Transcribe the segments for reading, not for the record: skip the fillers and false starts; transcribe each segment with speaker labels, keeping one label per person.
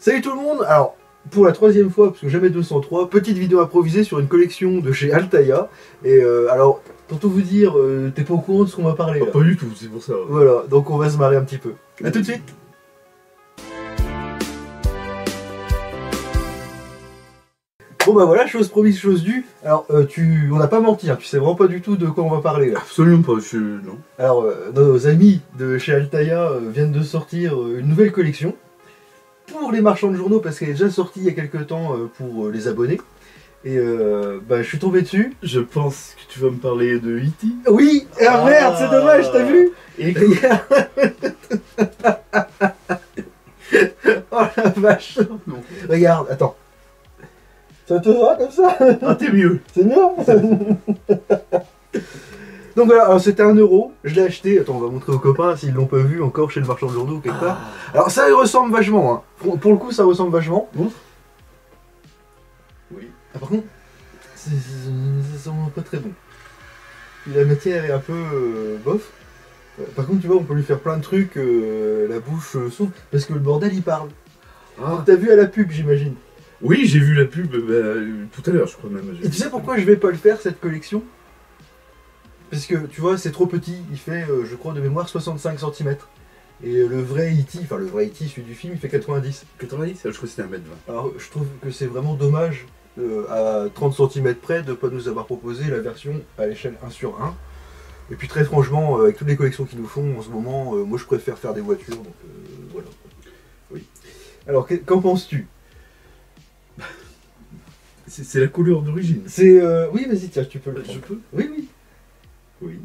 Speaker 1: Salut tout le monde. Alors, pour la troisième fois, parce que jamais 203, petite vidéo improvisée sur une collection de chez Altaïa. Et alors, pour tout vous dire, t'es pas au courant de ce qu'on va parler là.
Speaker 2: Pas du tout, c'est pour ça.
Speaker 1: Voilà, donc on va se marrer un petit peu. A tout de suite. Bon bah voilà, chose promise, chose due. Alors, on n'a pas menti, hein, tu sais vraiment pas du tout de quoi on va parler là.
Speaker 2: Absolument pas, non.
Speaker 1: Alors, nos amis de chez Altaïa viennent de sortir une nouvelle collection pour les marchands de journaux parce qu'elle est déjà sortie il y a quelques temps pour les abonnés. Et bah, je suis tombé dessus.
Speaker 2: Je pense que tu vas me parler de E.T.
Speaker 1: Oui. Ah merde, c'est dommage, t'as vu?
Speaker 2: Et
Speaker 1: Oh la vache.
Speaker 2: non.
Speaker 1: Regarde, attends. Ça te va comme ça?
Speaker 2: Ah, t'es mieux.
Speaker 1: C'est bien. Donc voilà, alors c'était 1 euro, je l'ai acheté, attends on va montrer aux copains s'ils l'ont pas vu encore chez le marchand de journaux ou quelque part. Alors ça il ressemble vachement, hein. Pour le coup ça ressemble vachement.
Speaker 2: Montre. Oui.
Speaker 1: Ah, par contre, ça sent pas très bon. La matière est un peu bof. Par contre tu vois on peut lui faire plein de trucs, la bouche s'ouvre, parce que le bordel il parle.
Speaker 2: Ah.
Speaker 1: T'as vu à la pub j'imagine.
Speaker 2: Oui, j'ai vu la pub tout à l'heure, je crois même.
Speaker 1: Et tu sais pourquoi je vais pas le faire cette collection? Parce que tu vois, c'est trop petit, il fait, je crois de mémoire, 65 cm. Et le vrai E.T., enfin le vrai E.T., celui du film, il fait 90.
Speaker 2: 90. Je crois que c'était 1m20.
Speaker 1: Alors je trouve que c'est vraiment dommage, à 30 cm près, de ne pas nous avoir proposé la version à l'échelle 1/1. Et puis très franchement, avec toutes les collections qu'ils nous font en ce moment, moi je préfère faire des voitures, donc voilà. Oui. Alors, qu'en penses-tu?
Speaker 2: C'est la couleur d'origine.
Speaker 1: C'est... Oui, vas-y, tiens, tu peux le prendre.
Speaker 2: Je peux?
Speaker 1: Oui, oui.
Speaker 2: Oui.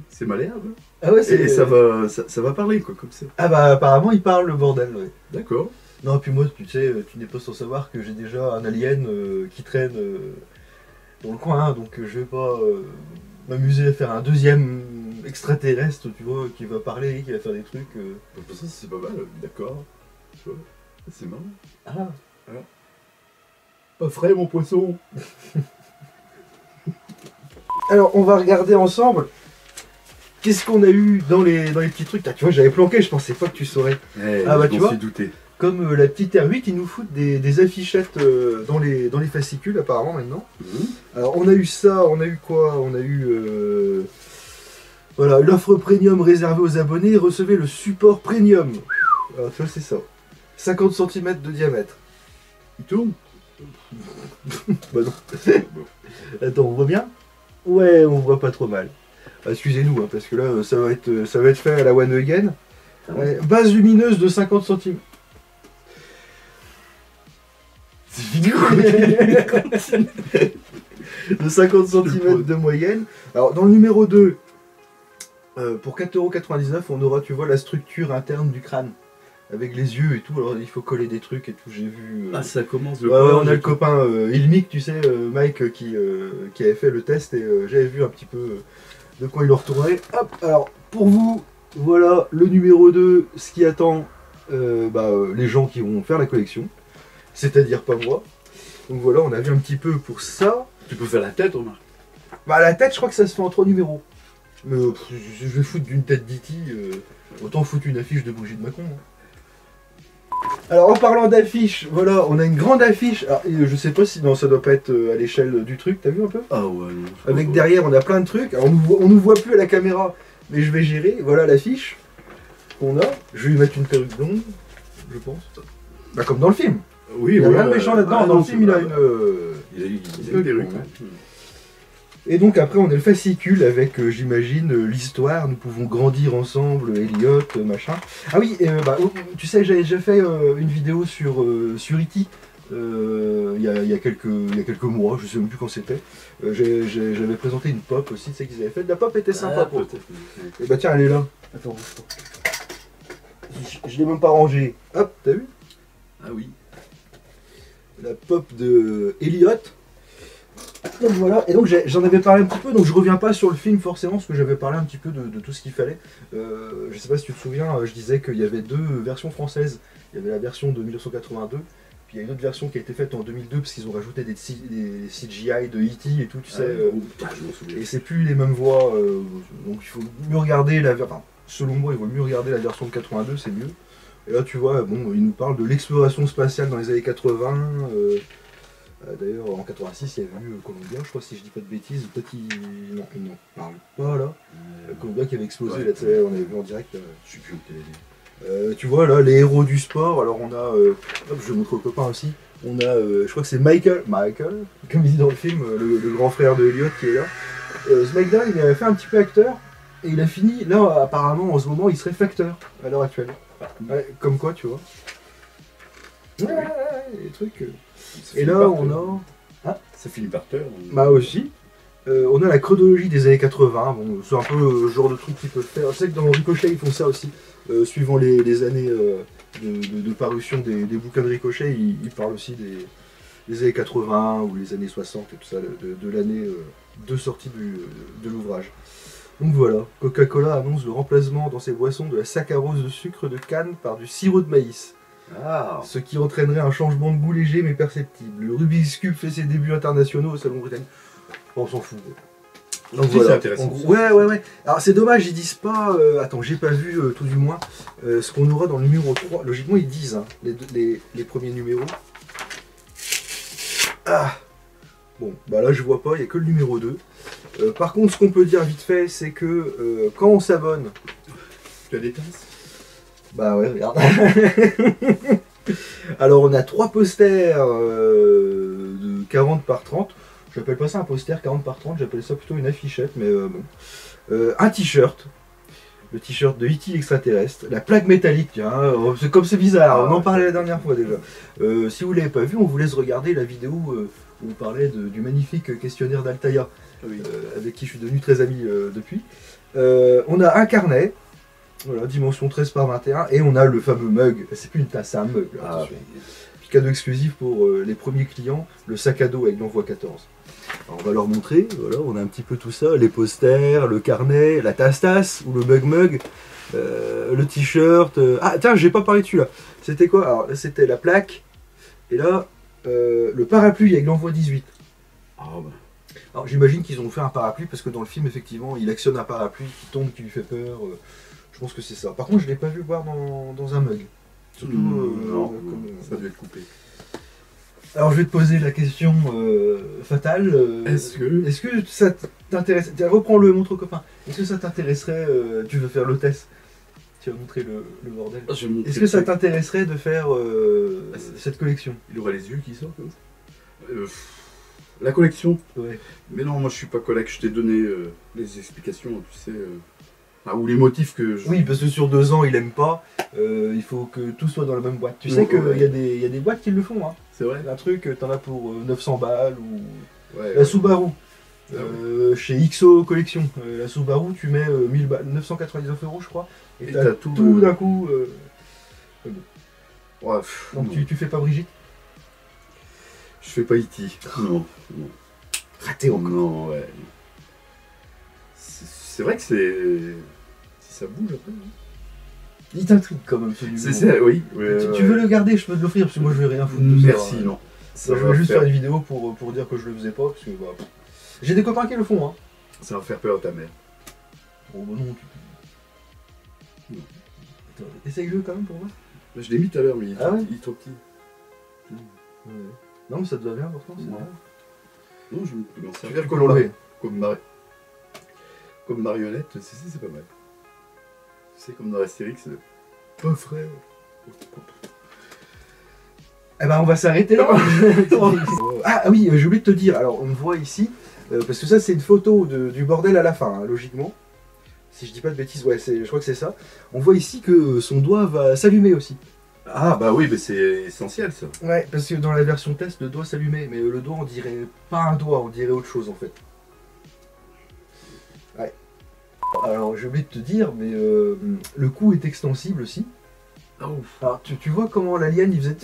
Speaker 2: C'est malherbe.
Speaker 1: Ah ouais,
Speaker 2: Et ça va parler, quoi, comme ça.
Speaker 1: Ah bah apparemment il parle le bordel, ouais.
Speaker 2: D'accord.
Speaker 1: Non, puis moi, tu sais, tu n'es pas sans savoir que j'ai déjà un alien qui traîne dans le coin, hein, donc je vais pas m'amuser à faire un deuxième extraterrestre, tu vois, qui va parler, qui va faire des trucs.
Speaker 2: Pour ça, c'est pas mal, d'accord. Tu vois, c'est marrant.
Speaker 1: Ah.
Speaker 2: Pas frais, mon poisson.
Speaker 1: Alors, on va regarder ensemble. Qu'est-ce qu'on a eu dans les petits trucs? Ah, tu vois, j'avais planqué, je pensais pas que tu saurais.
Speaker 2: Ah bah
Speaker 1: tu
Speaker 2: tu
Speaker 1: vois.
Speaker 2: suis douté.
Speaker 1: Comme la petite R8, ils nous foutent des affichettes dans les fascicules apparemment maintenant. Alors on a eu ça, on a eu quoi? On a eu voilà, l'offre premium réservée aux abonnés, recevez le support premium. Alors tu vois c'est ça. 50 cm de diamètre.
Speaker 2: Il tourne?
Speaker 1: Bah non. Attends, on voit bien? Ouais, on voit pas trop mal. Excusez-nous, hein, parce que là ça va être fait à la One Again. Ouais, base lumineuse de 50 cm.
Speaker 2: C'est fini.
Speaker 1: De 50 cm de moyenne. Alors dans le numéro 2, pour 4,99 €, on aura, tu vois, la structure interne du crâne. Avec les yeux et tout, alors il faut coller des trucs et tout, j'ai vu...
Speaker 2: Ah, ça commence
Speaker 1: ouais, on a le copain Ilmic, tu sais, Mike, qui avait fait le test et j'avais vu un petit peu de quoi il en retournait. Hop, alors pour vous, voilà le numéro 2, ce qui attend les gens qui vont faire la collection. C'est-à-dire pas moi. Donc voilà, on a vu un petit peu pour ça.
Speaker 2: Tu peux faire la tête, Omar.
Speaker 1: Bah la tête, je crois que ça se fait en 3 numéros. Mais je vais foutre d'une tête d'E.T. Autant foutre une affiche de Brigitte Macron. Hein. Alors en parlant d'affiches, voilà, on a une grande affiche. Alors, je sais pas si non, ça doit pas être à l'échelle du truc, t'as vu un peu?
Speaker 2: Ah ouais, non.
Speaker 1: Avec derrière, on a plein de trucs. Alors, on nous voit plus à la caméra, mais je vais gérer. Voilà l'affiche qu'on a. Je vais lui mettre une perruque blonde, je pense. Bah comme dans le film.
Speaker 2: Oui,
Speaker 1: Il y a rien de méchant là-dedans. Dans le film, il a une...
Speaker 2: Il a une perruque.
Speaker 1: Et donc après, on a le fascicule avec, j'imagine, l'histoire. Nous pouvons grandir ensemble, Elliot, machin. Ah oui, tu sais, j'avais déjà fait une vidéo sur E.T. Il y a quelques mois, je sais même plus quand c'était. J'avais présenté une pop aussi, tu sais qu'ils avaient fait. La pop était sympa pour le coup. Et bah tiens, elle est là. Attends, je l'ai même pas rangée. Hop, t'as vu?
Speaker 2: Ah oui.
Speaker 1: La pop de Elliot. Donc voilà, et donc j'en avais parlé un petit peu, donc je reviens pas sur le film forcément, parce que j'avais parlé un petit peu de tout ce qu'il fallait. Je sais pas si tu te souviens, je disais qu'il y avait 2 versions françaises. Il y avait la version de 1982, puis il y a une autre version qui a été faite en 2002, parce qu'ils ont rajouté des CGI de E.T. et tout, tu sais. Et c'est plus les mêmes voix, donc il faut mieux regarder la version, enfin, selon moi il vaut mieux regarder la version de 82, c'est mieux. Et là, tu vois, bon, il nous parle de l'exploration spatiale dans les années 80. D'ailleurs, en 86, il y avait eu Columbia, je crois, si je dis pas de bêtises. Peut-être qu'il n'en parle pas, là. Columbia qui avait explosé,
Speaker 2: Ouais.
Speaker 1: là, tu sais, on avait vu en direct.
Speaker 2: Je sais plus où t'es.
Speaker 1: Tu vois, là, les héros du sport. Alors, on a... hop, je vais montrer aux copains aussi. On a, je crois que c'est Michael, comme il dit dans le film, le grand frère de Elliot qui est là. Ce mec-là, il avait fait un petit peu acteur. Et il a fini, là, apparemment, en ce moment, il serait facteur, à l'heure actuelle. Ouais, comme quoi, tu vois. Ouais, les trucs...
Speaker 2: Ça
Speaker 1: Et
Speaker 2: finit
Speaker 1: là,
Speaker 2: par
Speaker 1: on
Speaker 2: terre.
Speaker 1: a...
Speaker 2: Ça finit par terre.
Speaker 1: Bah aussi. On a la chronologie des années 80. Bon, c'est un peu le genre de truc qu'ils peuvent faire. Je sais que dans Ricochet, ils font ça aussi. Suivant les années de parution des bouquins de Ricochet, ils parlent aussi des années 80 ou les années 60 et tout ça, de l'année de sortie de l'ouvrage. Donc voilà, Coca-Cola annonce le remplacement dans ses boissons de la saccharose de sucre de canne par du sirop de maïs.
Speaker 2: Ah.
Speaker 1: Ce qui entraînerait un changement de goût léger mais perceptible. Le Rubik's Cube fait ses débuts internationaux au Salon britannique. On s'en fout. Donc
Speaker 2: Si, c'est intéressant.
Speaker 1: En gros, ouais. Alors c'est dommage, ils disent pas. Attends, j'ai pas vu tout du moins ce qu'on aura dans le numéro 3. Logiquement, ils disent hein, les premiers numéros. Ah. Bon, bah là je vois pas, il n'y a que le numéro 2. Par contre, ce qu'on peut dire vite fait, c'est que quand on s'abonne.
Speaker 2: Tu as des tasses?
Speaker 1: Bah ouais, regarde. Alors on a 3 posters de 40 par 30. J'appelle pas ça un poster 40 par 30, j'appelle ça plutôt une affichette, mais bon. Un t-shirt. Le t-shirt de E.T. extraterrestre. La plaque métallique, tiens, c'est comme c'est bizarre, on en parlait la dernière fois déjà. Si vous l'avez pas vu, on vous laisse regarder la vidéo où on parlait du magnifique questionnaire d'Altaïa,
Speaker 2: Oui.
Speaker 1: avec qui je suis devenu très ami depuis. On a un carnet. Voilà, dimension 13 par 21, et on a le fameux mug, c'est plus une tasse, c'est un mug. Là,
Speaker 2: Ah,
Speaker 1: attention. Puis cadeau exclusif pour les premiers clients, le sac à dos avec l'envoi 14. Alors, on va leur montrer, voilà, on a un petit peu tout ça, les posters, le carnet, la tasse-tasse, ou le mug-mug, le t-shirt. Ah tiens, j'ai pas parlé de celui-là. C'était quoi? Alors là, c'était la plaque, et là, le parapluie avec l'envoi 18.
Speaker 2: Ah bah.
Speaker 1: Alors j'imagine qu'ils ont fait un parapluie, parce que dans le film, effectivement, il actionne un parapluie qui tombe, qui lui fait peur. Je pense que c'est ça. Par contre, je l'ai pas vu boire dans un mug. Surtout,
Speaker 2: non,
Speaker 1: comme,
Speaker 2: ça a dû être coupé.
Speaker 1: Alors, je vais te poser la question fatale.
Speaker 2: Est-ce
Speaker 1: que ça t'intéresse? Tiens, reprends le montre au copain. Est-ce que ça t'intéresserait? Tu veux faire l'hôtesse? Tu vas montrer le bordel. Est-ce que ça t'intéresserait de faire cette collection?
Speaker 2: Il aura les yeux qui sortent comme ça. La collection?
Speaker 1: Ouais.
Speaker 2: Mais non, moi je suis pas collègue, je t'ai donné les explications, tu sais. Ou les motifs que je.
Speaker 1: Oui, parce que sur 2 ans, il aime pas. Il faut que tout soit dans la même boîte. Tu sais qu'il y a des boîtes qui le font. Hein.
Speaker 2: C'est vrai?
Speaker 1: Un truc, t'en as pour 900 balles ou.
Speaker 2: Ouais,
Speaker 1: La Subaru.
Speaker 2: Ah
Speaker 1: Chez XO Collection. La Subaru, tu mets 1000 balles, 999 € je crois. Et t'as tout d'un coup.
Speaker 2: Ouais,
Speaker 1: Donc
Speaker 2: non.
Speaker 1: tu fais pas Brigitte?
Speaker 2: Je fais pas E.T. Non.
Speaker 1: Raté encore.
Speaker 2: Non, ouais. C'est vrai que c'est. Si ça bouge après.
Speaker 1: Il t'intrigue quand même ce numéro.
Speaker 2: C'est ça, oui.
Speaker 1: Tu veux le garder, je peux te l'offrir parce que moi je vais rien foutre de ça.
Speaker 2: Merci, non. Ça
Speaker 1: Je
Speaker 2: va
Speaker 1: vais juste
Speaker 2: faire-
Speaker 1: faire une vidéo pour dire que je le faisais pas parce que bah, j'ai des copains qui le font. Hein.
Speaker 2: Ça va faire peur à ta mère.
Speaker 1: Bon bah non, tu. Attends, essaye-le quand même pour voir.
Speaker 2: Je l'ai mis tout à l'heure, mais
Speaker 1: Ah ouais
Speaker 2: il est trop petit.
Speaker 1: Ouais. Non mais ça te va bien pourtant. C'est
Speaker 2: Ouais.
Speaker 1: bien.
Speaker 2: Non, je vais m'en
Speaker 1: Tu
Speaker 2: servir
Speaker 1: peux l'enlever.
Speaker 2: comme marionnette, c'est pas mal. C'est comme dans Astérix, pas frère.
Speaker 1: Eh ben on va s'arrêter là. Ah oui, j'ai oublié de te dire. Alors on voit ici, parce que ça c'est une photo du bordel à la fin, hein, logiquement. Si je dis pas de bêtises, ouais, je crois que c'est ça. On voit ici que son doigt va s'allumer aussi.
Speaker 2: Ah bah oui, mais c'est essentiel ça.
Speaker 1: Ouais, parce que dans la version test, le doigt s'allumait, mais le doigt on dirait pas un doigt, on dirait autre chose en fait. Ouais. Alors j'ai oublié de te dire, mais le coup est extensible aussi.
Speaker 2: Oh.
Speaker 1: Alors tu vois comment l'alien il faisait.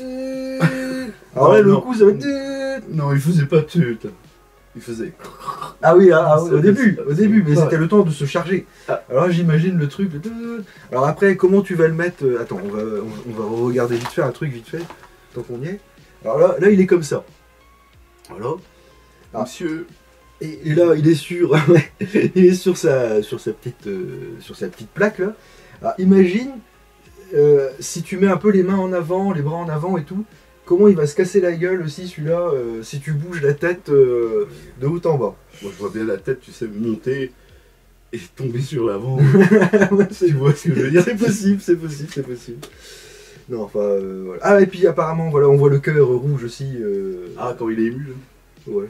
Speaker 1: Alors là le
Speaker 2: Non.
Speaker 1: coup ça va.
Speaker 2: Non, il faisait pas tut. Il faisait.
Speaker 1: Ah oui, oui,
Speaker 2: Ça,
Speaker 1: au début, mais
Speaker 2: ouais.
Speaker 1: c'était le temps de se charger.
Speaker 2: Ah.
Speaker 1: Alors là, j'imagine le truc. Alors après, comment tu vas le mettre? Attends, on va regarder vite fait un truc vite fait, tant qu'on y est. Alors là, il est comme ça. Voilà. Ah.
Speaker 2: Monsieur.
Speaker 1: Et là, il est sur, il est sur sa petite plaque là. Alors imagine si tu mets un peu les mains en avant, les bras en avant et tout, comment il va se casser la gueule aussi celui-là si tu bouges la tête de haut en bas.
Speaker 2: Moi, je vois bien la tête, tu sais, monter et tomber sur l'avant.
Speaker 1: Ouais,
Speaker 2: Tu vois ce que je veux dire?
Speaker 1: c'est possible, c'est possible, c'est possible. Non, enfin, voilà. Ah, et puis apparemment, voilà, on voit le cœur rouge aussi.
Speaker 2: Ah, quand il est ému, là.
Speaker 1: Ouais.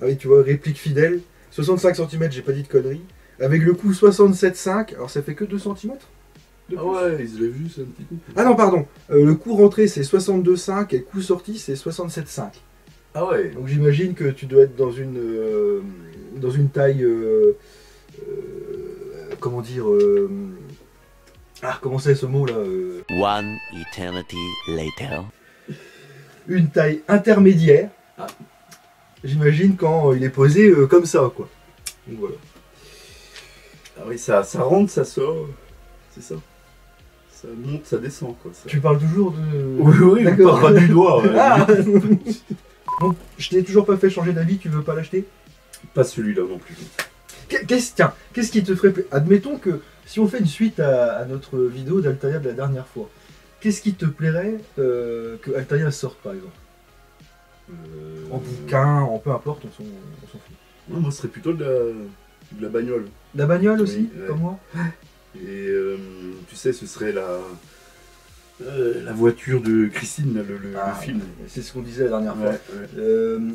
Speaker 1: Ah oui, tu vois, réplique fidèle. 65 cm, j'ai pas dit de conneries. Avec le coup 67,5, alors ça fait que 2 cm
Speaker 2: Ah ouais, je l'ai vu, c'est un petit coup.
Speaker 1: Ah non, pardon. Le coup rentré, c'est 62,5 et le coup sorti, c'est 67,5.
Speaker 2: Ah ouais.
Speaker 1: Donc j'imagine que tu dois être dans une taille... comment dire... comment c'est ce mot-là
Speaker 3: One eternity later.
Speaker 1: Une taille intermédiaire.
Speaker 2: Ah.
Speaker 1: J'imagine quand il est posé comme ça, quoi. Donc voilà.
Speaker 2: Ah oui, ça rentre, ça sort. C'est ça. Ça monte, ça descend, quoi. Ça...
Speaker 1: Tu parles toujours de...
Speaker 2: Oui, oui,
Speaker 1: D'accord.
Speaker 2: pas du doigt. Ouais.
Speaker 1: Ah donc, je t'ai toujours pas fait changer d'avis, tu veux pas l'acheter?
Speaker 2: Pas celui-là non plus.
Speaker 1: Qu'est-ce qui te ferait... Admettons que si on fait une suite à notre vidéo d'Altaria de la dernière fois, qu'est-ce qui te plairait que Altaria sorte, par exemple? En bouquin, en peu importe, on s'en fout.
Speaker 2: Non, moi, ce serait plutôt de la bagnole.
Speaker 1: La bagnole aussi,
Speaker 2: Oui, ouais.
Speaker 1: comme moi?
Speaker 2: Et tu sais, ce serait la voiture de Christine, là, le film.
Speaker 1: C'est ce qu'on disait la dernière
Speaker 2: Ouais,
Speaker 1: fois.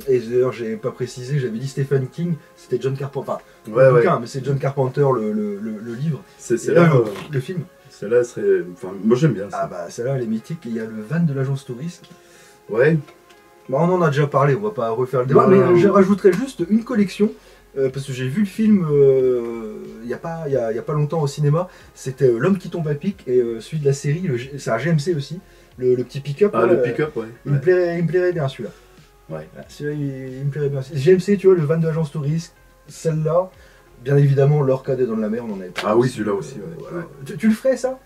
Speaker 1: Et d'ailleurs, j'ai pas précisé, j'avais dit Stephen King, c'était John Carpenter. Enfin,
Speaker 2: ouais,
Speaker 1: le bouquin,
Speaker 2: ouais.
Speaker 1: mais c'est John Carpenter le livre.
Speaker 2: C'est
Speaker 1: Et
Speaker 2: là,
Speaker 1: le film.
Speaker 2: celle-là serait. Enfin, moi j'aime bien ça.
Speaker 1: Ah bah celle-là, elle est mythique. Il y a le van de l'agence touriste.
Speaker 2: Ouais.
Speaker 1: Bah, on en a déjà parlé, on va pas refaire le débat,
Speaker 2: Non,
Speaker 1: mais
Speaker 2: non, non.
Speaker 1: je rajouterais juste une collection. Parce que j'ai vu le film il y a pas longtemps au cinéma. C'était L'homme qui tombe à pic et celui de la série, c'est un GMC aussi. Le petit pick-up.
Speaker 2: Ah,
Speaker 1: là,
Speaker 2: le pick-up, ouais.
Speaker 1: Il me plairait bien celui-là.
Speaker 2: Ouais.
Speaker 1: Celui-là, il me plairait bien. GMC, tu vois, le van de l'agence touriste, celle-là. Bien évidemment, L'or cadet dans la mer, on en avait parlé.
Speaker 2: Ah oui, celui-là aussi, ouais.
Speaker 1: Voilà. Tu le ferais ça?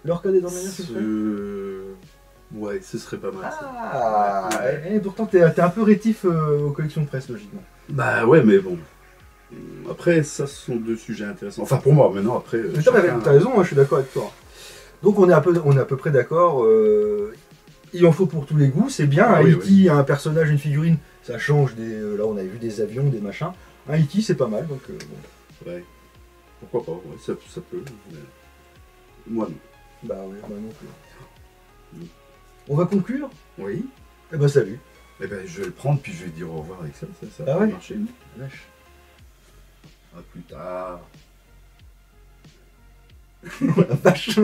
Speaker 1: L'or cadet dans la mer, tu le ferais?
Speaker 2: Ouais, ce serait pas mal. Ça.
Speaker 1: Ah,
Speaker 2: Ouais.
Speaker 1: et pourtant t'es un peu rétif aux collections de presse, logiquement.
Speaker 2: Bah ouais, mais bon. Après, ça, ce sont deux sujets intéressants. Enfin, pour moi, maintenant, après.
Speaker 1: Mais t'as raison, hein, je suis d'accord avec toi. Donc on est à peu près d'accord. Il en faut pour tous les goûts, c'est bien.
Speaker 2: Ah
Speaker 1: Un
Speaker 2: oui,
Speaker 1: E.T., un personnage, une figurine, ça change des. Là, on avait vu des avions, des machins. Un E.T., c'est pas mal, donc bon.
Speaker 2: Ouais. Pourquoi pas, ouais, ça peut. Mais... Moi, non.
Speaker 1: Bah ouais, moi non plus. On va conclure?
Speaker 2: Oui.
Speaker 1: Eh ben salut.
Speaker 2: Eh ben, je vais le prendre, puis je vais dire au revoir avec ça. Ça
Speaker 1: Ah
Speaker 2: va
Speaker 1: ouais
Speaker 2: marcher, non?
Speaker 1: Lâche.
Speaker 2: À plus tard.
Speaker 1: Oh la vache.